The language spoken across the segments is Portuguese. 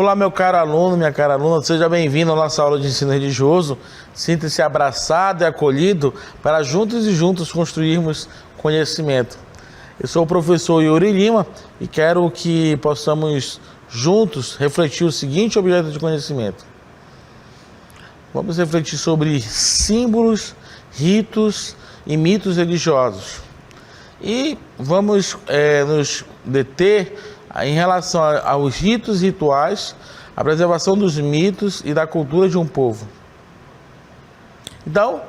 Olá, meu caro aluno, minha cara aluna, seja bem-vindo à nossa aula de ensino religioso. Sinta-se abraçado e acolhido para juntos e juntos construirmos conhecimento. Eu sou o professor Yuri Lima e quero que possamos juntos refletir o seguinte objeto de conhecimento. Vamos refletir sobre símbolos, ritos e mitos religiosos. E vamos nos deter em relação aos ritos e rituais, a preservação dos mitos e da cultura de um povo. Então,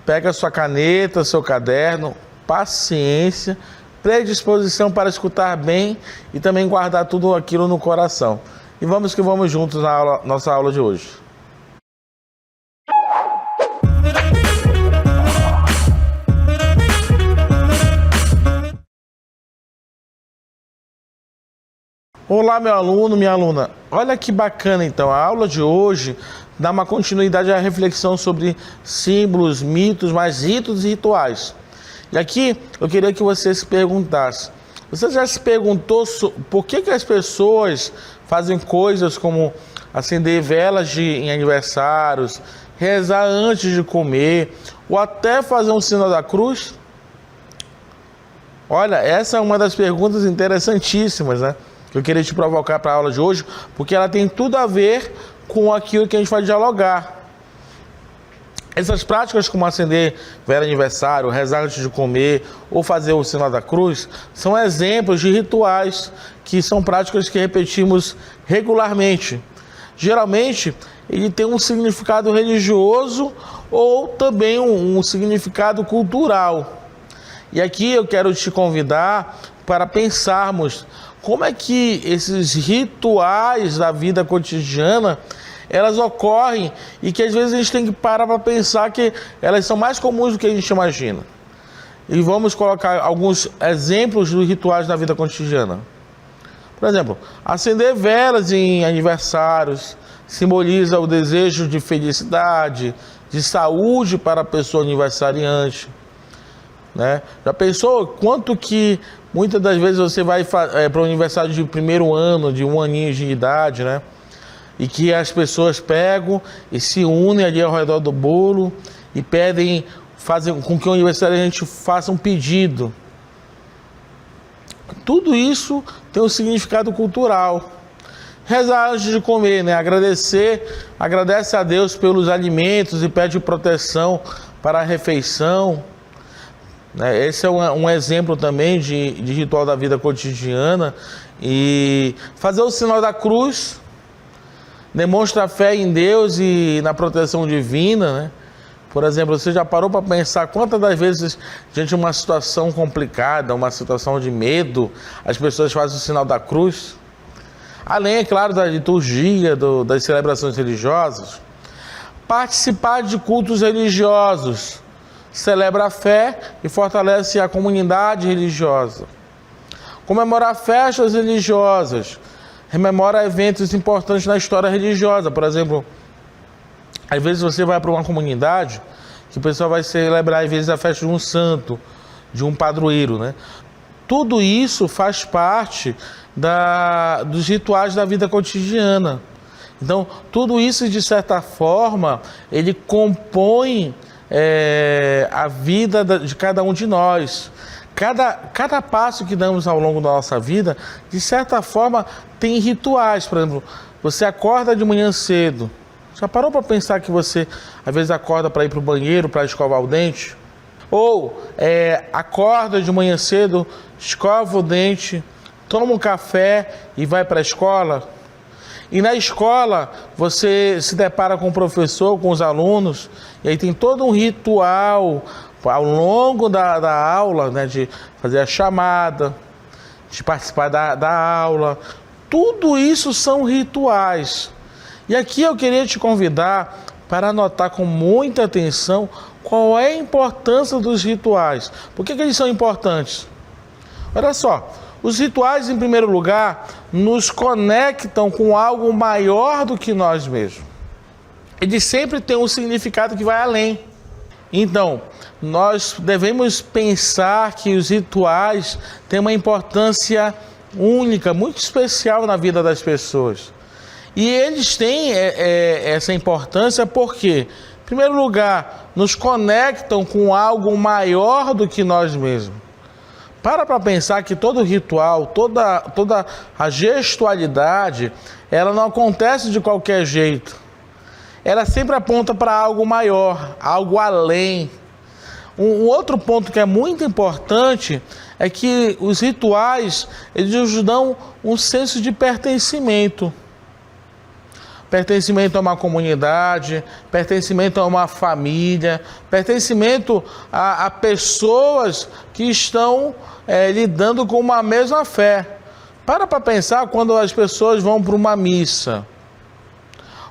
pega sua caneta, seu caderno, paciência, predisposição para escutar bem e também guardar tudo aquilo no coração. E vamos que vamos juntos na nossa aula de hoje. Olá, meu aluno, minha aluna. Olha que bacana, então. A aula de hoje dá uma continuidade à reflexão sobre símbolos, mitos, mas ritos e rituais. E aqui eu queria que você se perguntasse. Você já se perguntou por que as pessoas fazem coisas como acender velas em aniversários, rezar antes de comer, ou até fazer um sinal da cruz? Olha, essa é uma das perguntas interessantíssimas, né? Que eu queria te provocar para a aula de hoje, porque ela tem tudo a ver com aquilo que a gente vai dialogar. Essas práticas como acender vela de aniversário, rezar antes de comer ou fazer o sinal da cruz, são exemplos de rituais que são práticas que repetimos regularmente. Geralmente, ele tem um significado religioso ou também um significado cultural. E aqui eu quero te convidar para pensarmos como é que esses rituais da vida cotidiana, elas ocorrem e que às vezes a gente tem que parar para pensar que elas são mais comuns do que a gente imagina. E vamos colocar alguns exemplos dos rituais da vida cotidiana. Por exemplo, acender velas em aniversários simboliza o desejo de felicidade, de saúde para a pessoa aniversariante. Né? Já pensou quanto que muitas das vezes você vai para o aniversário de primeiro ano, de 1 aninho de idade, né? E que as pessoas pegam e se unem ali ao redor do bolo e pedem, fazem com que o aniversariante faça um pedido. Tudo isso tem um significado cultural. Rezar antes de comer, né? Agradece a Deus pelos alimentos e pede proteção para a refeição. Esse é um exemplo também de ritual da vida cotidiana. E fazer o sinal da cruz demonstra fé em Deus e na proteção divina, né? Por exemplo, você já parou para pensar quantas das vezes, diante de uma situação complicada, uma situação de medo, as pessoas fazem o sinal da cruz? Além, é claro, da liturgia, das celebrações religiosas. Participar de cultos religiosos celebra a fé e fortalece a comunidade religiosa. Comemorar festas religiosas rememora eventos importantes na história religiosa. Por exemplo, às vezes você vai para uma comunidade que o pessoal vai celebrar, às vezes, a festa de um santo, de um padroeiro, né? Tudo isso faz parte dos rituais da vida cotidiana. Então, tudo isso, de certa forma, ele compõe a vida de cada um de nós. Cada passo que damos ao longo da nossa vida, de certa forma, tem rituais. Por exemplo, você acorda de manhã cedo. Já parou para pensar que você, às vezes, acorda para ir para o banheiro, para escovar o dente? Ou acorda de manhã cedo, escova o dente, toma um café e vai para a escola? E na escola você se depara com o professor, com os alunos, e aí tem todo um ritual ao longo da aula, né, de fazer a chamada, de participar da aula. Tudo isso são rituais. E aqui eu queria te convidar para anotar com muita atenção qual é a importância dos rituais. Por que eles são importantes? Olha só. Os rituais, em primeiro lugar, nos conectam com algo maior do que nós mesmos. Eles sempre têm um significado que vai além. Então, nós devemos pensar que os rituais têm uma importância única, muito especial na vida das pessoas. E eles têm essa importância porque, em primeiro lugar, nos conectam com algo maior do que nós mesmos. Para pensar que todo ritual, toda a gestualidade, ela não acontece de qualquer jeito. Ela sempre aponta para algo maior, algo além. Um outro ponto que é muito importante é que os rituais, eles nos dão um senso de pertencimento. Pertencimento a uma comunidade, pertencimento a uma família, pertencimento a pessoas que estão lidando com uma mesma fé. Para pensar quando as pessoas vão para uma missa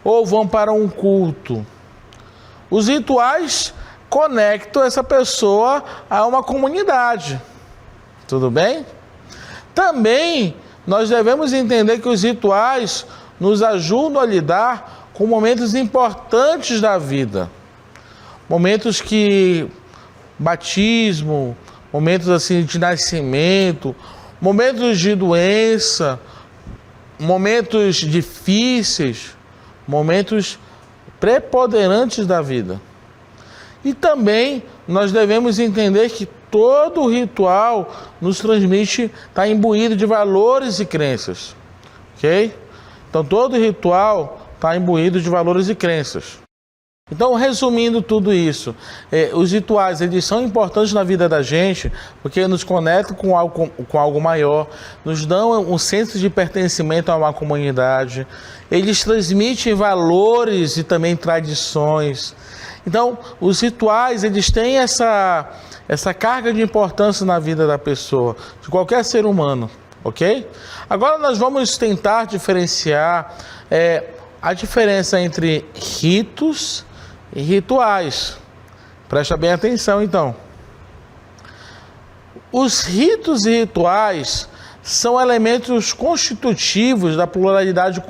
ou vão para um culto. Os rituais conectam essa pessoa a uma comunidade. Tudo bem? Também nós devemos entender que os rituais nos ajudam a lidar com momentos importantes da vida. Momentos que batismo, momentos assim de nascimento, momentos de doença, momentos difíceis, momentos preponderantes da vida. E também nós devemos entender que todo ritual nos transmite, está imbuído de valores e crenças. Ok? Então todo ritual está imbuído de valores e crenças. Então, resumindo tudo isso, os rituais eles são importantes na vida da gente porque nos conectam com algo maior, nos dão um senso de pertencimento a uma comunidade, eles transmitem valores e também tradições. Então, os rituais eles têm essa carga de importância na vida da pessoa, de qualquer ser humano, ok? Agora nós vamos tentar diferenciar a diferença entre ritos e rituais. Presta bem atenção, então. Os ritos e rituais são elementos constitutivos da pluralidade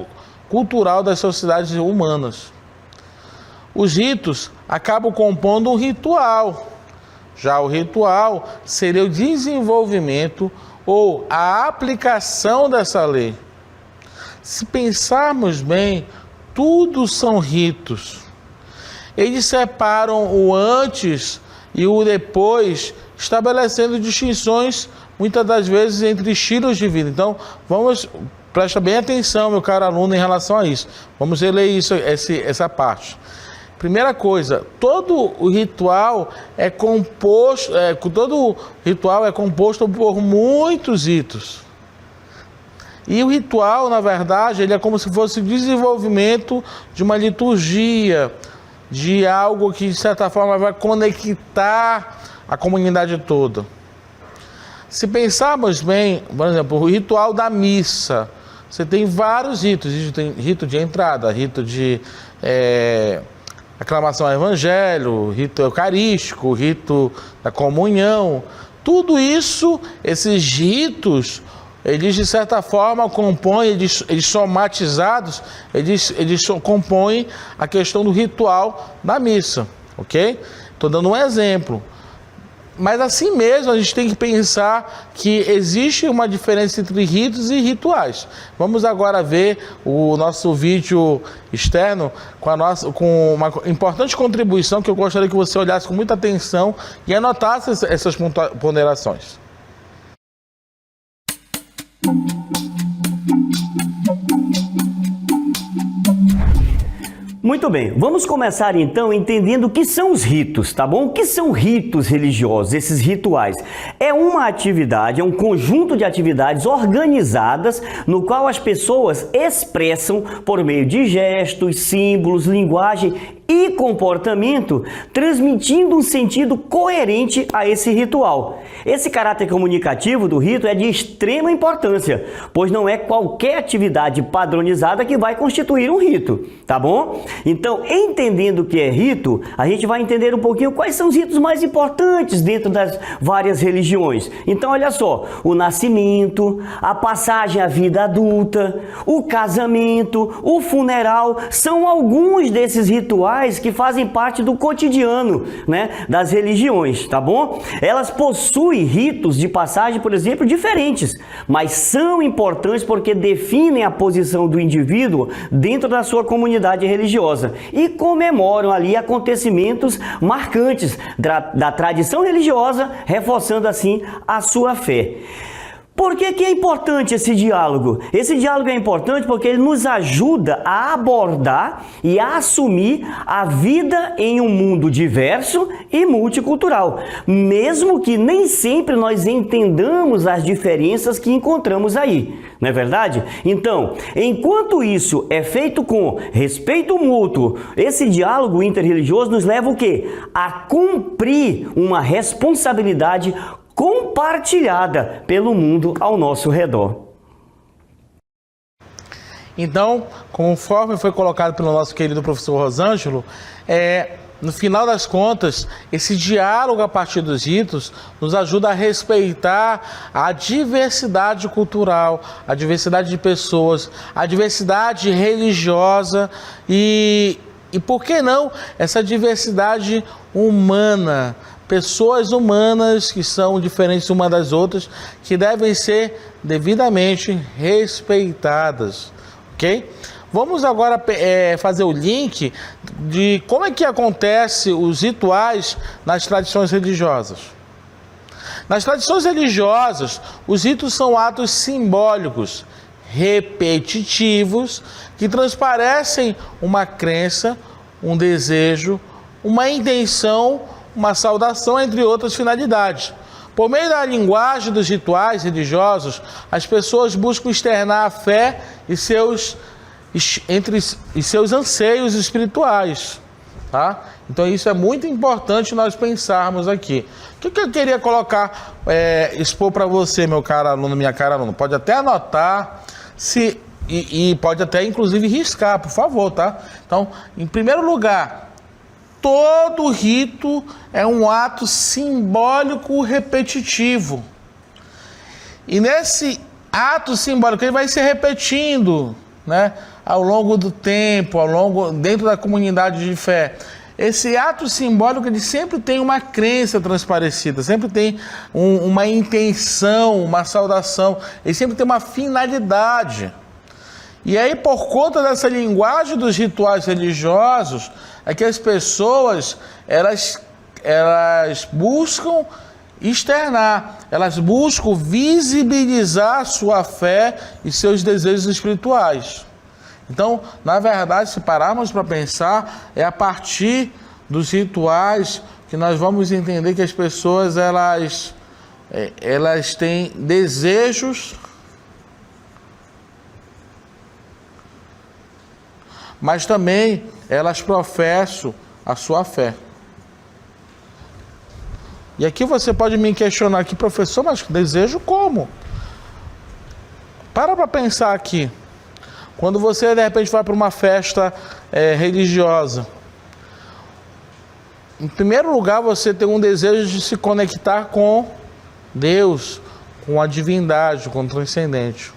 cultural das sociedades humanas. Os ritos acabam compondo um ritual. Já o ritual seria o desenvolvimento ou a aplicação dessa lei. Se pensarmos bem, tudo são ritos. Eles separam o antes e o depois, estabelecendo distinções, muitas das vezes, entre estilos de vida. Então, presta bem atenção, meu caro aluno, em relação a isso. Vamos ler essa parte. Primeira coisa, todo ritual é composto por muitos ritos. E o ritual, na verdade, ele é como se fosse o desenvolvimento de uma liturgia, de algo que, de certa forma, vai conectar a comunidade toda. Se pensarmos bem, por exemplo, o ritual da missa, você tem vários ritos. Tem rito de entrada, rito de aclamação ao evangelho, rito eucarístico, rito da comunhão. Tudo isso, esses ritos, eles de certa forma compõem, eles somatizados, eles compõem a questão do ritual da missa, ok? Estou dando um exemplo. Mas assim mesmo a gente tem que pensar que existe uma diferença entre ritos e rituais. Vamos agora ver o nosso vídeo externo com uma importante contribuição que eu gostaria que você olhasse com muita atenção e anotasse essas ponderações. Muito bem, vamos começar então entendendo o que são os ritos, tá bom? O que são ritos religiosos, esses rituais? É uma atividade, é um conjunto de atividades organizadas no qual as pessoas expressam por meio de gestos, símbolos, linguagem e comportamento, transmitindo um sentido coerente a esse ritual. Esse caráter comunicativo do rito é de extrema importância, pois não é qualquer atividade padronizada que vai constituir um rito, tá bom? Então, entendendo o que é rito, a gente vai entender um pouquinho quais são os ritos mais importantes dentro das várias religiões. Então, olha só, o nascimento, a passagem à vida adulta, o casamento, o funeral, são alguns desses rituais rituais que fazem parte do cotidiano, né, das religiões, tá bom? Elas possuem ritos de passagem, por exemplo, diferentes, mas são importantes porque definem a posição do indivíduo dentro da sua comunidade religiosa e comemoram ali acontecimentos marcantes da tradição religiosa, reforçando assim a sua fé. Por que é importante esse diálogo? Esse diálogo é importante porque ele nos ajuda a abordar e a assumir a vida em um mundo diverso e multicultural, mesmo que nem sempre nós entendamos as diferenças que encontramos aí, não é verdade? Então, enquanto isso é feito com respeito mútuo, esse diálogo interreligioso nos leva o quê? A cumprir uma responsabilidade compartilhada pelo mundo ao nosso redor. Então, conforme foi colocado pelo nosso querido professor Rosângelo, no final das contas, esse diálogo a partir dos ritos nos ajuda a respeitar a diversidade cultural, a diversidade de pessoas, a diversidade religiosa e por que não, essa diversidade humana. Pessoas humanas que são diferentes umas das outras, que devem ser devidamente respeitadas, ok? Vamos agora fazer o link de como é que acontece os rituais nas tradições religiosas. Nas tradições religiosas, os ritos são atos simbólicos, repetitivos, que transparecem uma crença, um desejo, uma intenção, uma saudação, entre outras finalidades. Por meio da linguagem dos rituais religiosos, as pessoas buscam externar a fé e seus anseios espirituais. Tá? Então isso é muito importante nós pensarmos aqui. O que eu queria colocar, expor para você, meu caro aluno, minha cara aluna? Pode até anotar, e pode até inclusive riscar, por favor, tá? Então, em primeiro lugar, todo rito é um ato simbólico repetitivo. E nesse ato simbólico ele vai se repetindo, né, ao longo do tempo, dentro da comunidade de fé. Esse ato simbólico ele sempre tem uma crença transparecida, sempre tem uma intenção, uma saudação, ele sempre tem uma finalidade. E aí, por conta dessa linguagem dos rituais religiosos, é que as pessoas, elas buscam externar, elas buscam visibilizar sua fé e seus desejos espirituais. Então, na verdade, se pararmos para pensar, é a partir dos rituais que nós vamos entender que as pessoas, elas têm desejos, mas também elas professam a sua fé. E aqui você pode me questionar aqui, professor, mas desejo como? Para pensar aqui. Quando você de repente vai para uma festa religiosa, em primeiro lugar você tem um desejo de se conectar com Deus, com a divindade, com o transcendente.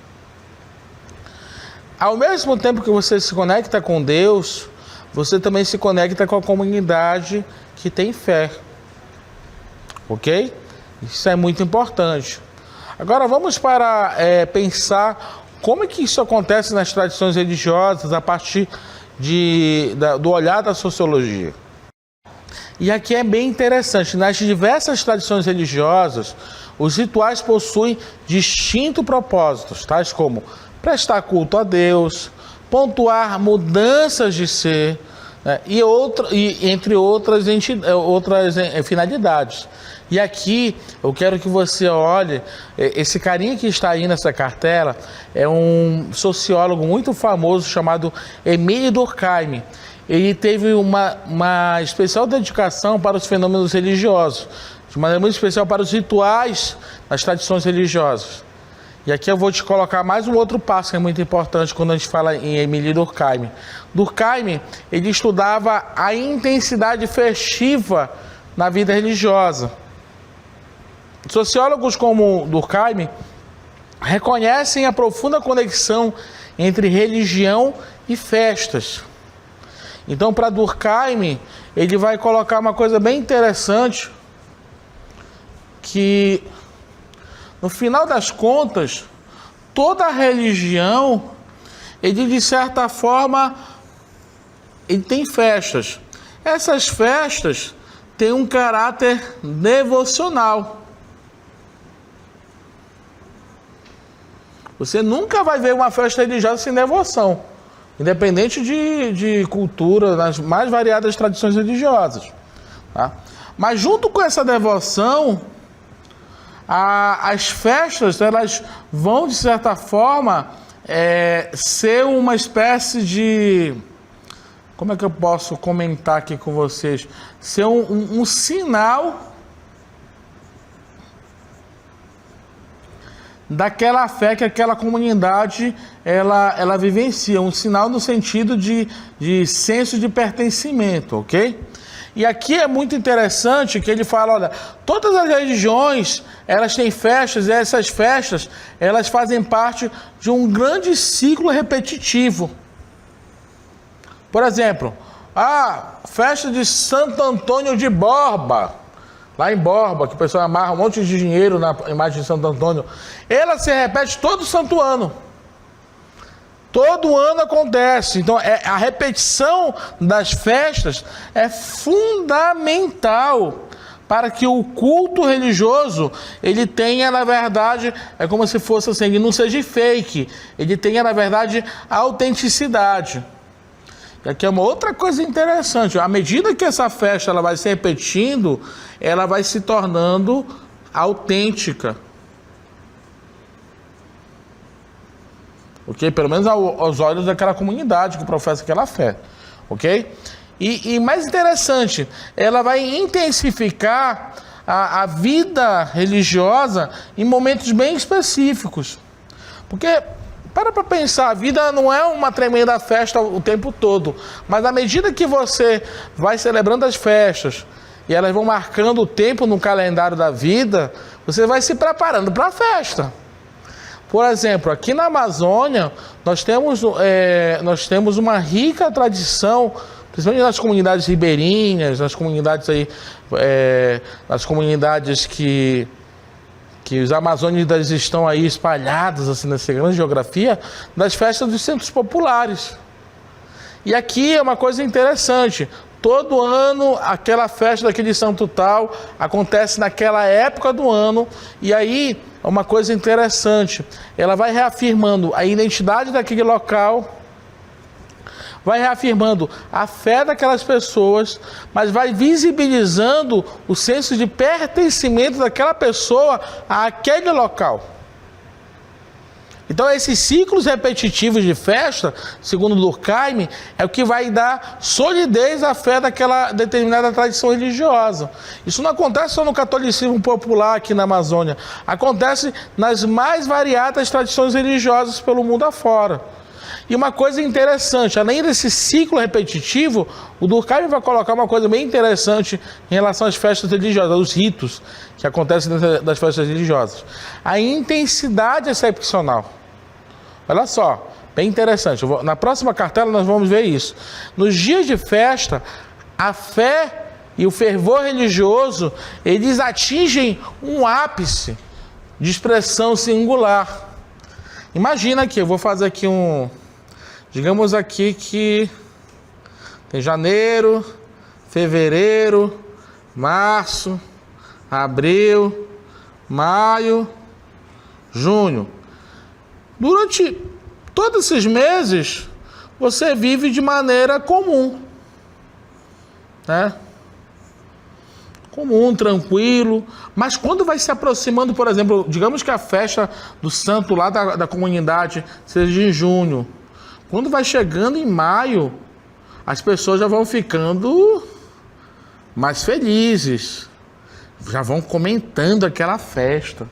Ao mesmo tempo que você se conecta com Deus, você também se conecta com a comunidade que tem fé. Ok? Isso é muito importante. Agora vamos para pensar como é que isso acontece nas tradições religiosas a partir do olhar da sociologia. E aqui é bem interessante, nas diversas tradições religiosas, os rituais possuem distintos propósitos, tais como prestar culto a Deus, pontuar mudanças de ser, né, e entre outras finalidades. E aqui eu quero que você olhe, esse carinha que está aí nessa cartela é um sociólogo muito famoso chamado Émile Durkheim. Ele teve uma especial dedicação para os fenômenos religiosos, de maneira muito especial para os rituais nas tradições religiosas. E aqui eu vou te colocar mais um outro passo que é muito importante quando a gente fala em Émile Durkheim. Durkheim, ele estudava a intensidade festiva na vida religiosa. Sociólogos como Durkheim reconhecem a profunda conexão entre religião e festas. Então, para Durkheim, ele vai colocar uma coisa bem interessante, que no final das contas, toda a religião, ele de certa forma, ele tem festas. Essas festas têm um caráter devocional. Você nunca vai ver uma festa religiosa sem devoção, independente de cultura, nas mais variadas tradições religiosas. Tá? Mas junto com essa devoção, as festas, elas vão, de certa forma, ser uma espécie de... Como é que eu posso comentar aqui com vocês? Ser um sinal daquela fé que aquela comunidade ela vivencia, um sinal no sentido de senso de pertencimento, ok? E aqui é muito interessante que ele fala, olha, todas as religiões, elas têm festas, e essas festas, elas fazem parte de um grande ciclo repetitivo. Por exemplo, a festa de Santo Antônio de Borba, lá em Borba, que o pessoal amarra um monte de dinheiro na imagem de Santo Antônio, ela se repete todo santo ano. Todo ano acontece. Então, a repetição das festas é fundamental para que o culto religioso, ele tenha, na verdade, é como se fosse assim, ele não seja fake, ele tenha, na verdade, autenticidade. E aqui é uma outra coisa interessante. À medida que essa festa ela vai se repetindo, ela vai se tornando autêntica. Ok? Pelo menos aos olhos daquela comunidade que professa aquela fé. Ok? E mais interessante, ela vai intensificar a vida religiosa em momentos bem específicos. Porque, para pensar, a vida não é uma tremenda festa o tempo todo. Mas à medida que você vai celebrando as festas e elas vão marcando o tempo no calendário da vida, você vai se preparando para a festa. Por exemplo, aqui na Amazônia, nós temos uma rica tradição, principalmente nas comunidades ribeirinhas, nas comunidades nas comunidades que os amazônidas estão aí espalhados assim, nessa grande geografia, das festas dos centros populares. E aqui é uma coisa interessante, todo ano aquela festa daquele santo tal acontece naquela época do ano, e aí é uma coisa interessante, ela vai reafirmando a identidade daquele local, vai reafirmando a fé daquelas pessoas, mas vai visibilizando o senso de pertencimento daquela pessoa àquele local. Então esses ciclos repetitivos de festa, segundo Durkheim, é o que vai dar solidez à fé daquela determinada tradição religiosa. Isso não acontece só no catolicismo popular aqui na Amazônia, acontece nas mais variadas tradições religiosas pelo mundo afora. E uma coisa interessante, além desse ciclo repetitivo, o Durkheim vai colocar uma coisa bem interessante em relação às festas religiosas, aos ritos que acontecem dentro das festas religiosas. A intensidade excepcional. Olha só, bem interessante. Na próxima cartela nós vamos ver isso. Nos dias de festa, a fé e o fervor religioso, eles atingem um ápice de expressão singular. Imagina aqui, eu vou fazer aqui digamos aqui que tem janeiro, fevereiro, março, abril, maio, junho. Durante todos esses meses, você vive de maneira comum, né? Comum, tranquilo, mas quando vai se aproximando, por exemplo, digamos que a festa do santo lá da comunidade seja em junho, quando vai chegando em maio, as pessoas já vão ficando mais felizes, já vão comentando aquela festa.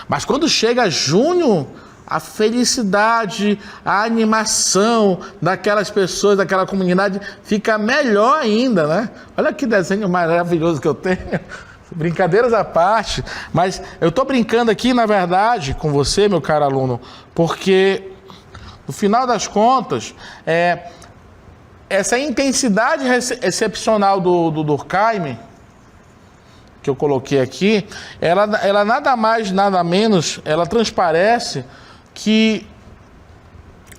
Mas quando chega junho, a felicidade, a animação daquelas pessoas, daquela comunidade fica melhor ainda, né? Olha que desenho maravilhoso que eu tenho. Brincadeiras à parte, mas eu estou brincando aqui, na verdade, com você, meu caro aluno, porque no final das contas, essa intensidade excepcional do Durkheim, que eu coloquei aqui, ela nada mais, nada menos, ela transparece que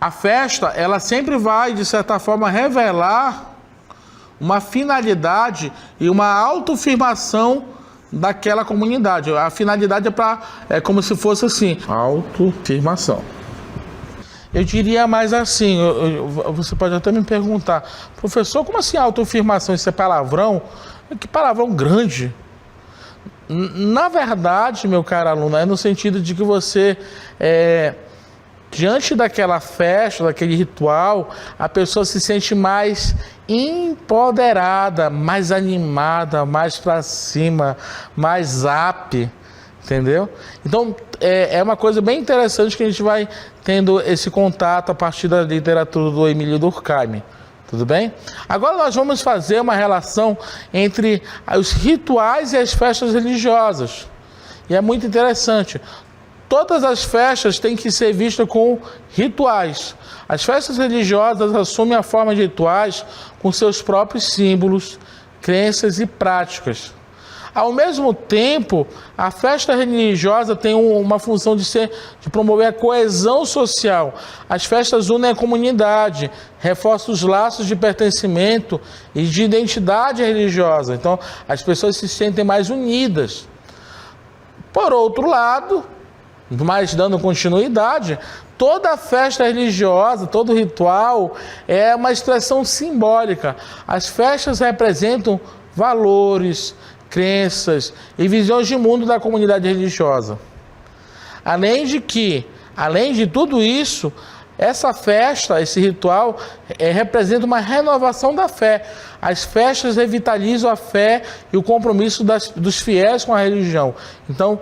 a festa, ela sempre vai, de certa forma, revelar uma finalidade e uma autoafirmação daquela comunidade. A finalidade é como se fosse assim, autoafirmação. Eu diria mais assim, você pode até me perguntar, professor, como assim autoafirmação? Isso é palavrão? Que palavrão grande! Na verdade, meu caro aluno, é no sentido de que você, diante daquela festa, daquele ritual, a pessoa se sente mais empoderada, mais animada, mais para cima, mais up, entendeu? Então, é uma coisa bem interessante que a gente vai tendo esse contato a partir da literatura do Emílio Durkheim. Tudo bem? Agora nós vamos fazer uma relação entre os rituais e as festas religiosas. E é muito interessante. Todas as festas têm que ser vistas com rituais. As festas religiosas assumem a forma de rituais com seus próprios símbolos, crenças e práticas. Ao mesmo tempo, a festa religiosa tem uma função de promover a coesão social. As festas unem a comunidade, reforçam os laços de pertencimento e de identidade religiosa. Então, as pessoas se sentem mais unidas. Por outro lado, mas dando continuidade, toda festa religiosa, todo ritual é uma expressão simbólica. As festas representam valores, crenças e visões de mundo da comunidade religiosa. Além de tudo isso, essa festa, esse ritual, representa uma renovação da fé. As festas revitalizam a fé e o compromisso dos fiéis com a religião. Então,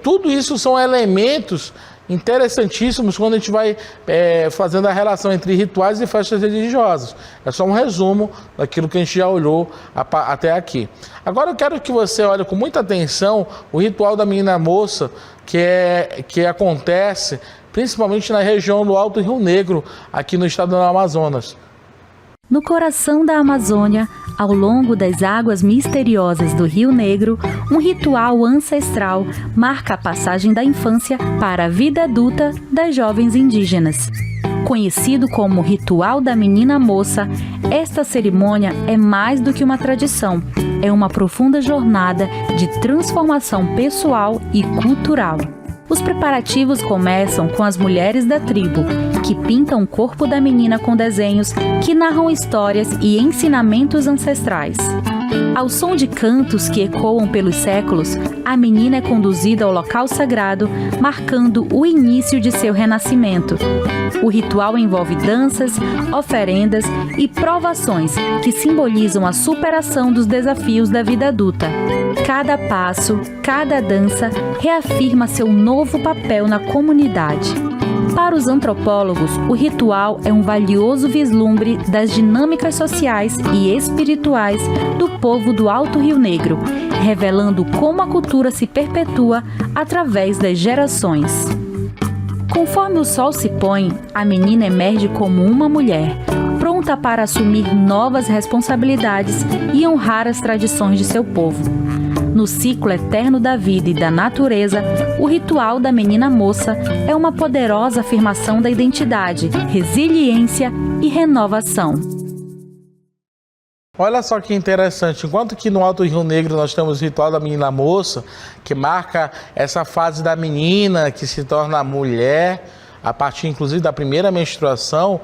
tudo isso são elementos interessantíssimos quando a gente vai fazendo a relação entre rituais e festas religiosas. É só um resumo daquilo que a gente já olhou até aqui. Agora eu quero que você olhe com muita atenção o ritual da menina moça, que acontece principalmente na região do Alto Rio Negro, aqui no estado do Amazonas. No coração da Amazônia, ao longo das águas misteriosas do Rio Negro, um ritual ancestral marca a passagem da infância para a vida adulta das jovens indígenas. Conhecido como Ritual da Menina Moça, esta cerimônia é mais do que uma tradição, é uma profunda jornada de transformação pessoal e cultural. Os preparativos começam com as mulheres da tribo, que pintam o corpo da menina com desenhos que narram histórias e ensinamentos ancestrais. Ao som de cantos que ecoam pelos séculos, a menina é conduzida ao local sagrado, marcando o início de seu renascimento. O ritual envolve danças, oferendas e provações que simbolizam a superação dos desafios da vida adulta. Cada passo, cada dança reafirma seu novo papel na comunidade. Para os antropólogos, o ritual é um valioso vislumbre das dinâmicas sociais e espirituais do povo do Alto Rio Negro, revelando como a cultura se perpetua através das gerações. Conforme o sol se põe, a menina emerge como uma mulher, pronta para assumir novas responsabilidades e honrar as tradições de seu povo. No ciclo eterno da vida e da natureza, o ritual da menina moça é uma poderosa afirmação da identidade, resiliência e renovação. Olha só que interessante, enquanto que no Alto Rio Negro nós temos o ritual da menina moça, que marca essa fase da menina que se torna mulher, a partir inclusive da primeira menstruação,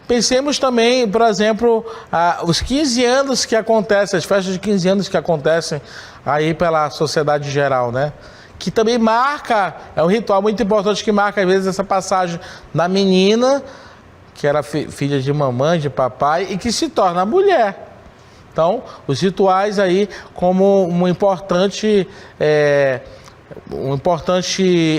pensemos também, por exemplo, os 15 anos que acontecem, as festas de 15 anos que acontecem aí pela sociedade geral, né? Que também marca, é um ritual muito importante que marca às vezes essa passagem da menina, que era filha de mamãe, de papai, e que se torna mulher. Então, os rituais aí como um importante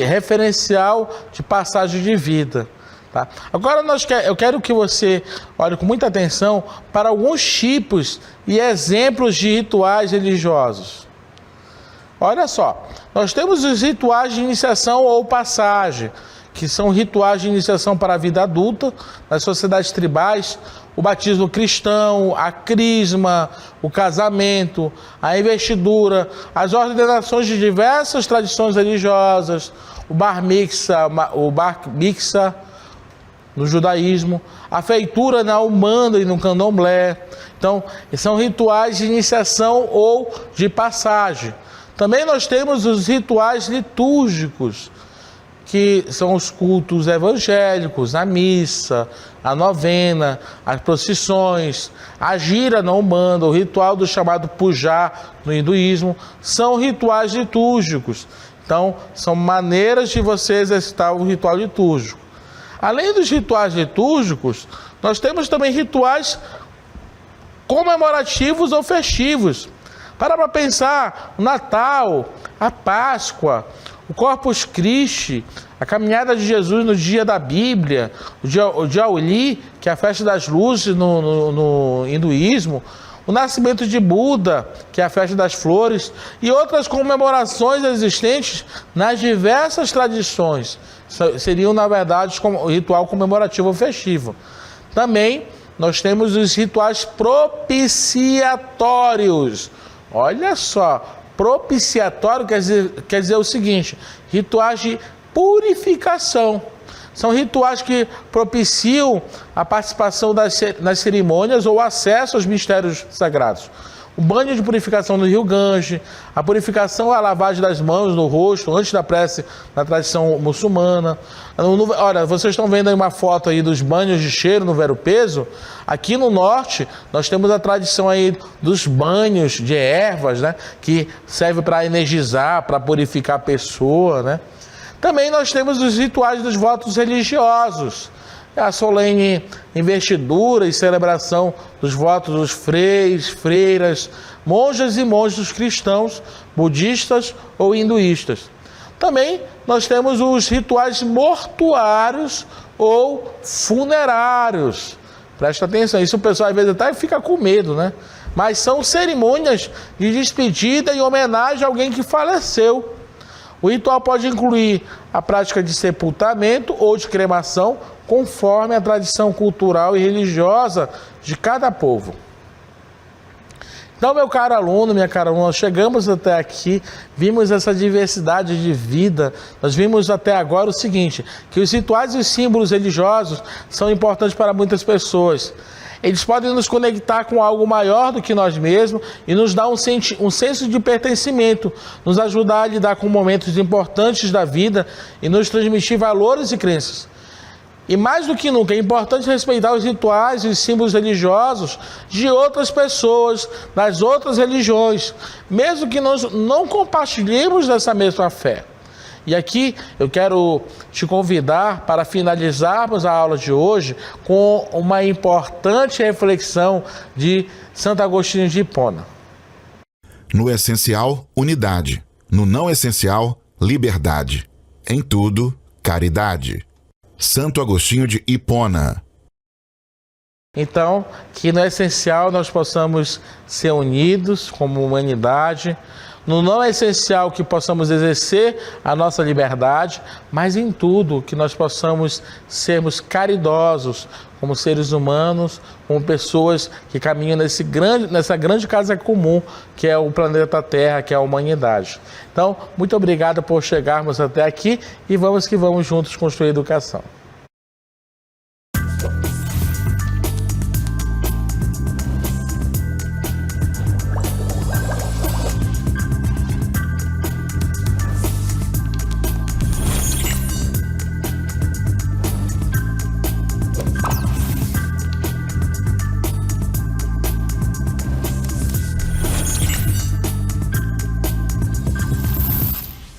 referencial de passagem de vida. Tá? Agora eu quero que você olhe com muita atenção para alguns tipos e exemplos de rituais religiosos. Olha só, nós temos os rituais de iniciação ou passagem, que são rituais de iniciação para a vida adulta. Nas sociedades tribais, o batismo cristão, a crisma, o casamento, a investidura, as ordenações de diversas tradições religiosas, o bar mitzvah no judaísmo, a feitura na Umbanda e no Candomblé. Então, são rituais de iniciação ou de passagem. Também nós temos os rituais litúrgicos, que são os cultos evangélicos, a missa, a novena, as procissões, a gira na Umbanda, o ritual do chamado Puja no hinduísmo, são rituais litúrgicos. Então, são maneiras de você exercitar o ritual litúrgico. Além dos rituais litúrgicos, nós temos também rituais comemorativos ou festivos. Para pensar, o Natal, a Páscoa, o Corpus Christi, a caminhada de Jesus no dia da Bíblia, o dia Holi, que é a festa das luzes no hinduísmo, o nascimento de Buda, que é a festa das flores, e outras comemorações existentes nas diversas tradições. Seriam, na verdade, o ritual comemorativo ou festivo. Também nós temos os rituais propiciatórios. Olha só, propiciatório quer dizer o seguinte: rituais de purificação. São rituais que propiciam a participação nas cerimônias ou acesso aos mistérios sagrados. O banho de purificação no rio Gange, a purificação, a lavagem das mãos no rosto antes da prece na tradição muçulmana. Olha, vocês estão vendo aí uma foto aí dos banhos de cheiro no Ver-o-Peso. Aqui no norte, nós temos a tradição aí dos banhos de ervas, né, que serve para energizar, para purificar a pessoa, né? Também nós temos os rituais dos votos religiosos, a solene investidura e celebração dos votos dos freiras, monjas e monges cristãos, budistas ou hinduístas. Também nós temos os rituais mortuários ou funerários. Presta atenção, isso o pessoal às vezes até fica com medo, né? Mas são cerimônias de despedida e homenagem a alguém que faleceu. O ritual pode incluir a prática de sepultamento ou de cremação, conforme a tradição cultural e religiosa de cada povo. Então, meu caro aluno, minha cara aluna, nós chegamos até aqui, vimos essa diversidade de vida, nós vimos até agora o seguinte, que os rituais e os símbolos religiosos são importantes para muitas pessoas. Eles podem nos conectar com algo maior do que nós mesmos e nos dar um senso de pertencimento, nos ajudar a lidar com momentos importantes da vida e nos transmitir valores e crenças. E mais do que nunca, é importante respeitar os rituais e os símbolos religiosos de outras pessoas, das outras religiões, mesmo que nós não compartilhemos dessa mesma fé. E aqui eu quero te convidar para finalizarmos a aula de hoje com uma importante reflexão de Santo Agostinho de Hipona. No essencial, unidade. No não essencial, liberdade. Em tudo, caridade. Santo Agostinho de Hipona. Então, que no essencial nós possamos ser unidos como humanidade, no não essencial que possamos exercer a nossa liberdade, mas em tudo que nós possamos sermos caridosos como seres humanos, como pessoas que caminham nessa grande casa comum que é o planeta Terra, que é a humanidade. Então, muito obrigado por chegarmos até aqui e vamos que vamos juntos construir educação.